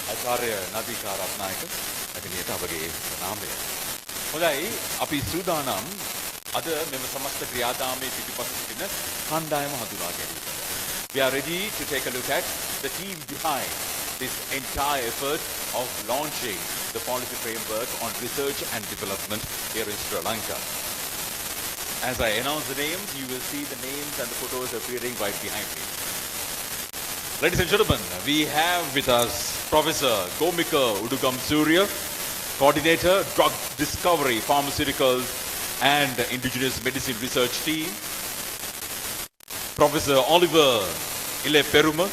ආචාර්ය නදීකා රත්නායක මැතිණියට අපගේ ප්‍රණාමය. හොඳයි අපි සූදානම් අද මෙම සමස්ත ක්‍රියාදාමයේ පිටුපස සිටින කණ්ඩායම හඳුනා ගැනීමට. We are ready to take a look at the team behind this entire effort of launching the policy framework on research and development here in Sri Lanka. As I announce the names, you will see the names and the photos appearing right behind me. Ladies and gentlemen, we have with us Professor Gomika Udugam Surya, Coordinator, Drug Discovery, Pharmaceuticals and Indigenous Medicine Research Team. Professor Oliver Ile Peruma,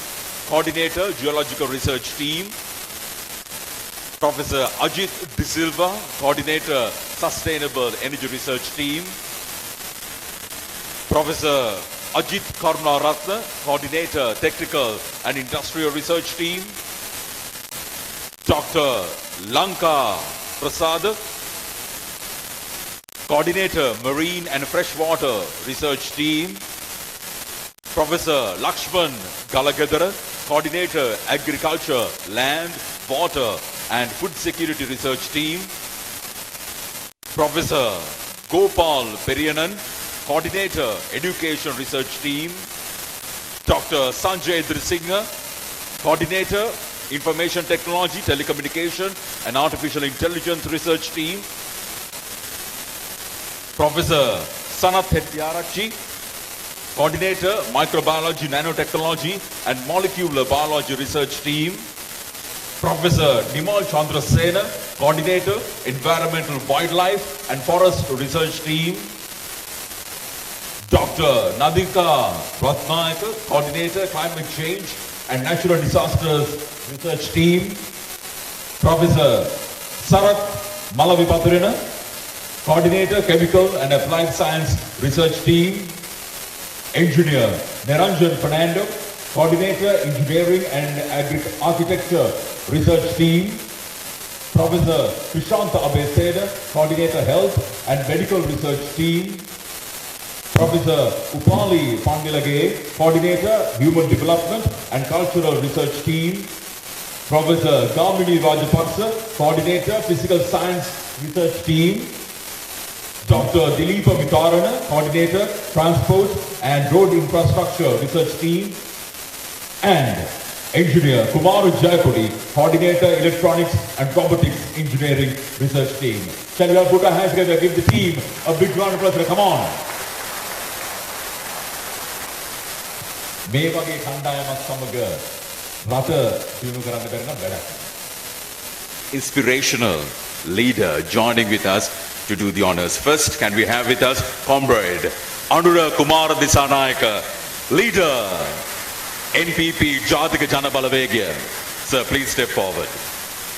Coordinator, Geological Research Team. Professor Ajit De Silva, Coordinator, Sustainable Energy Research Team. Professor Ajit Karunaratna, Coordinator, Technical and Industrial Research Team. Dr. Lanka Prasad, Coordinator, Marine and Freshwater Research Team. Professor Lakshman Galagadara, Coordinator, Agriculture, Land, Water and Food Security Research Team. Professor Gopal Periyanan, Coordinator, Education Research Team. Dr. Sanjay Drisingha, Coordinator, Information Technology, Telecommunication and Artificial Intelligence Research Team. Professor Sanath Hettiarachchi, Coordinator, Microbiology, Nanotechnology and Molecular Biology Research Team. Professor Nimal Chandrasena, Coordinator, Environmental Wildlife and Forest Research Team. Dr. Nadika Ratnayaka, Coordinator, Climate Change and Natural Disasters Research Team. Professor Sarath Malavipathurina, Coordinator, Chemical and Applied Science Research Team. Engineer Niranjan Fernando, Coordinator, Engineering and Architecture Research Team. Professor Krishanta Abeseda, Coordinator, Health and Medical Research Team. Professor Upali Pandilage, Coordinator, Human Development and Cultural Research Team. Professor Gamini Rajaparsa, Coordinator, Physical Science Research Team. Dr. Dileepa Mitarana, Coordinator, Transport and Road Infrastructure Research Team. And Engineer Kumaru Jayapudi, Coordinator, Electronics and Robotics Engineering Research Team. Shall we all put our hands together and give the team a big round of applause? Come on. මේ වගේ කණ්ඩායමක් සමග රට දියුණු කරන්න බැරි නම් වැඩක්. Inspirational leader joining with us to do the honors. First, can we have with us Comrade Anura Kumara Disanayaka, leader NPP Jathika Jana Balawegaya. Sir, please step forward.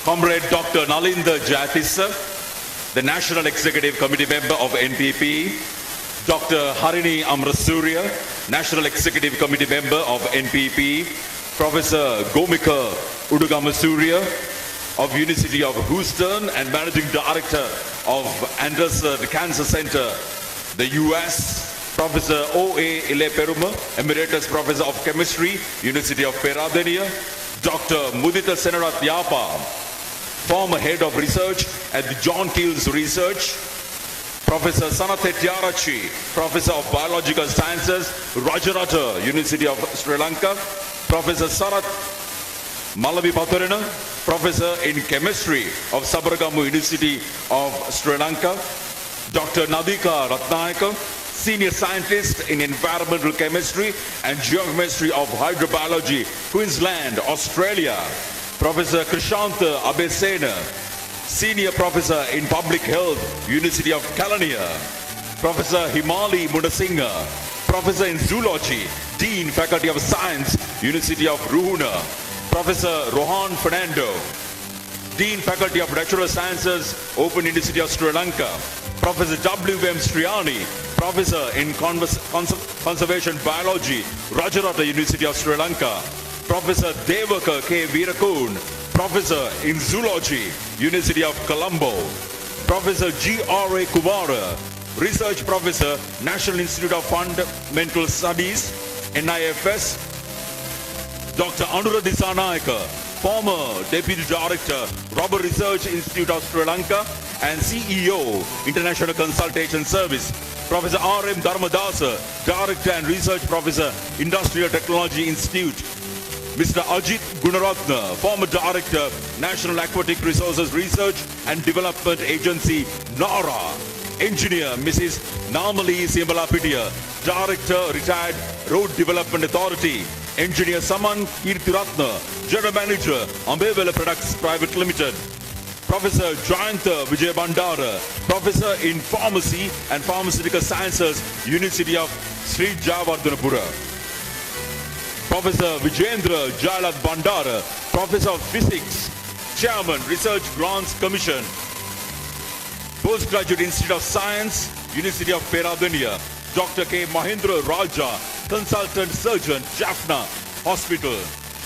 Comrade Dr. Nalinda Jathisa, the National Executive Committee member of NPP. Dr. Harini Amrasurya, National Executive Committee member of NPP. Professor Gomika Udugama Surya of University of Houston and Managing Director of Anderson Cancer Center, the US. Professor O.A. Ile Peruma, Emeritus Professor of Chemistry, University of Peradeniya. Dr. Mudita Senarath Yapa, former Head of Research at the John Keells Research. Professor Sanath Hettiarachchi, Professor of Biological Sciences, Rajarata, University of Sri Lanka. Professor Sarath Malavipathurina, Professor in Chemistry of Sabaragamu University of Sri Lanka. Dr. Nadika Ratnayaka, Senior Scientist in Environmental Chemistry and Geochemistry of Hydrobiology, Queensland, Australia. Professor Krishanta Abeseda, Senior Professor in Public Health, University of Kelaniya. Professor Himali Munasinghe, Professor in Zoology, Dean, Faculty of Science, University of Ruhuna. Professor Rohan Fernando, Dean, Faculty of Natural Sciences, Open University of Sri Lanka. Professor W.M. Striani, Professor in Conservation Biology, Rajarata, University of Sri Lanka. Professor Devaka K. Veerakun, Professor in Zoology, University of Colombo. Professor G.R.A. Kumara, Research Professor, National Institute of Fundamental Studies, NIFS. Dr. Anura Disanayaka, former Deputy Director, Rubber Research Institute of Sri Lanka and CEO, International Consultation Service. Professor R.M. Dharmadasa, Director and Research Professor, Industrial Technology Institute. Mr. Ajit Gunaratna, former Director, National Aquatic Resources Research and Development Agency, NARA. Engineer, Mrs. Namali Simbalapidia, Director, Retired Road Development Authority. Engineer Saman Kirtiratna, General Manager, Ambevela Products Private Limited. Professor Jayanta Vijay Bandara, Professor in Pharmacy and Pharmaceutical Sciences, University of Sri Javardhanapura. Professor Vijendra Jalad Bandara, Professor of Physics, Chairman, Research Grants Commission, Postgraduate Institute of Science, University of Peradeniya. Dr. K. Mahendra Raja, Consultant Surgeon, Jaffna Hospital.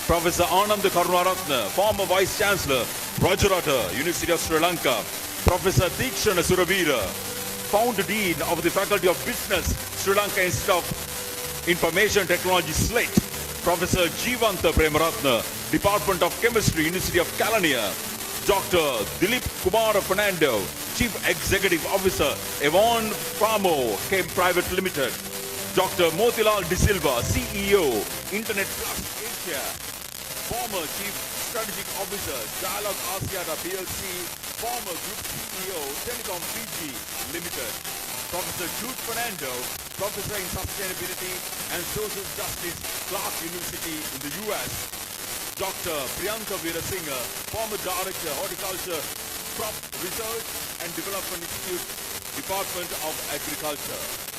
Professor Anand Karunaratna, former Vice Chancellor, Rajarata, University of Sri Lanka. Professor Deekshana Suravira, Founder Dean of the Faculty of Business, Sri Lanka Institute of Information Technology, SLATE. Professor Jeevanta Premaratna, Department of Chemistry, University of Kelaniya. Dr. Dilip Kumar Fernando, Chief Executive Officer, Avon Pharmo Private Limited. Dr. Motilal De Silva, CEO, Internet Plus Asia. Former Chief Strategic Officer, Dialog Asiata PLC. Former Group CEO, Telecom Fiji Limited. Professor Jude Fernando, Professor in Sustainability and Social Justice, Clark University in the US. Dr. Priyanka Veerasinghe, former Director, Horticulture, Crop Research and Development Institute, Department of Agriculture.